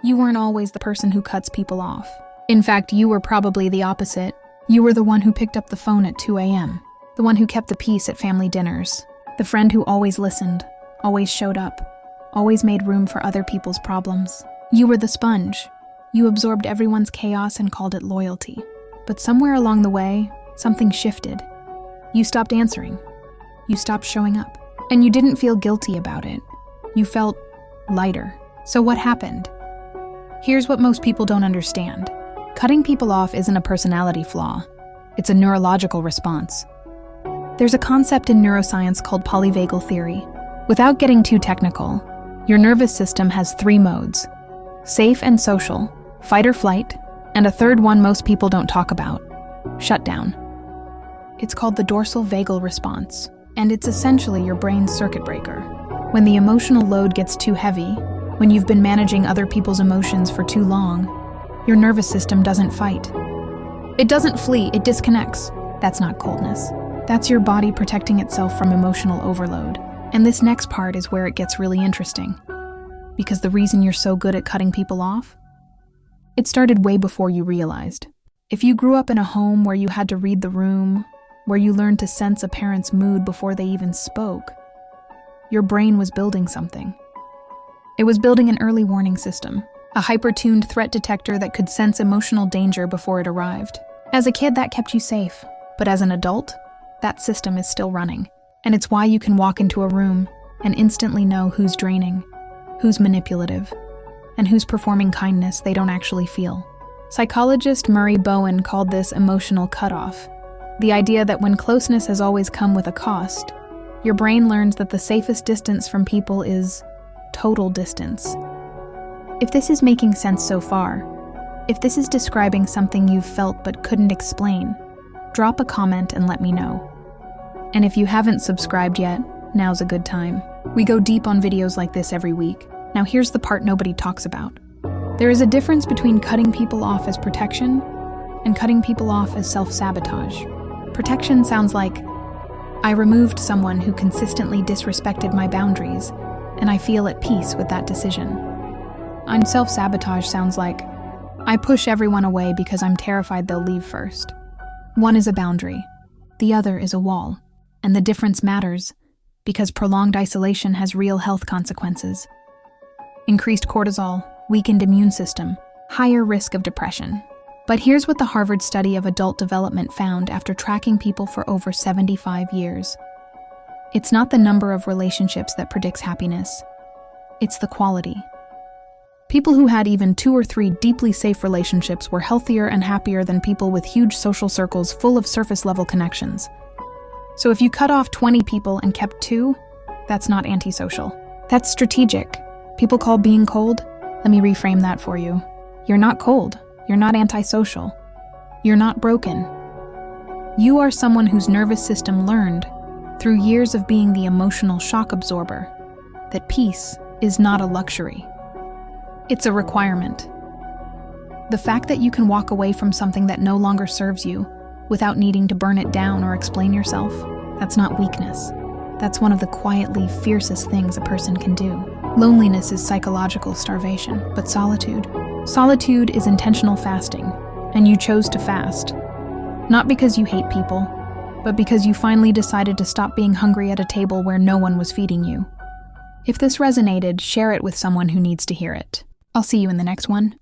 You weren't always the person who cuts people off. In fact, you were probably the opposite. You were the one who picked up the phone at 2 a.m., the one who kept the peace at family dinners, the friend who always listened, always showed up, always made room for other people's problems. You were the sponge. You absorbed everyone's chaos and called it loyalty. But somewhere along the way, something shifted. You stopped answering. You stopped showing up. And you didn't feel guilty about it. You felt lighter. So what happened? Here's what most people don't understand. Cutting people off isn't a personality flaw. It's a neurological response. There's a concept in neuroscience called Polyvagal Theory. Without getting too technical, your nervous system has 3 modes: safe and social, fight or flight, and a third one most people don't talk about: shutdown. It's called the Dorsal Vagal Response, and it's essentially your brain's circuit breaker. When the emotional load gets too heavy, when you've been managing other people's emotions for too long, your nervous system doesn't fight. It doesn't flee, it disconnects. That's not coldness. That's your body protecting itself from emotional overload. And this next part is where it gets really interesting. Because the reason you're so good at cutting people off? It started way before you realized. If you grew up in a home where you had to read the room, where you learned to sense a parent's mood before they even spoke, your brain was building something. It was building an early warning system, a hyper-tuned threat detector that could sense emotional danger before it arrived. As a kid, that kept you safe. But as an adult, that system is still running. And it's why you can walk into a room and instantly know who's draining, who's manipulative, and who's performing kindness they don't actually feel. Psychologist Bowen called this emotional cutoff. The idea that when closeness has always come with a cost, your brain learns that the safest distance from people is total distance. If this is making sense so far, if this is describing something you've felt but couldn't explain, drop a comment and let me know. And if you haven't subscribed yet, now's a good time. We go deep on videos like this every week. Now here's the part nobody talks about. There is a difference between cutting people off as protection and cutting people off as self-sabotage. Protection sounds like, I removed someone who consistently disrespected my boundaries, and I feel at peace with that decision. And self-sabotage sounds like, I push everyone away because I'm terrified they'll leave first. One is a boundary, the other is a wall, and the difference matters because prolonged isolation has real health consequences. Increased cortisol, weakened immune system, higher risk of depression. But here's what the Harvard study of adult development found after tracking people for over 75 years. It's not the number of relationships that predicts happiness. It's the quality. People who had even 2 or 3 deeply safe relationships were healthier and happier than people with huge social circles full of surface-level connections. So if you cut off 20 people and kept 2, that's not antisocial. That's strategic. People call being cold. Let me reframe that for you. You're not cold. You're not antisocial. You're not broken. You are someone whose nervous system learned, through years of being the emotional shock absorber, that peace is not a luxury. It's a requirement. The fact that you can walk away from something that no longer serves you without needing to burn it down or explain yourself, that's not weakness. That's one of the quietly fiercest things a person can do. Loneliness is psychological starvation, but solitude is intentional fasting, and you chose to fast. Not because you hate people, but because you finally decided to stop being hungry at a table where no one was feeding you. If this resonated, share it with someone who needs to hear it. I'll see you in the next one.